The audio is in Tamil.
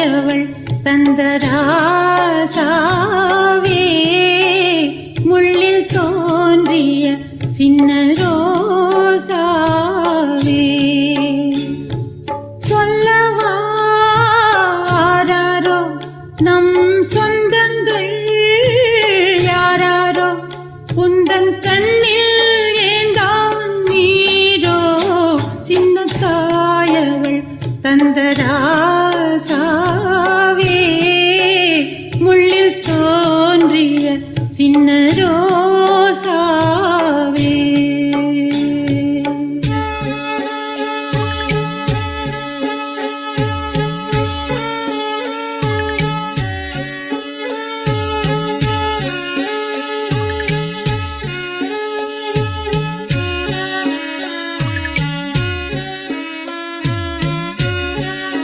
தாயவள் தந்த ராசாவே முள்ளில் தோன்றிய சின்ன ரோசாவே சொல்லவாரோ நம் சொந்தங்கள் யாரோ உந்தன் கண்ணில் ஏந்தான் நீரோ சின்ன தாயவள் தந்த ராசாவே முள்ளில் தோன்றிய சின்ன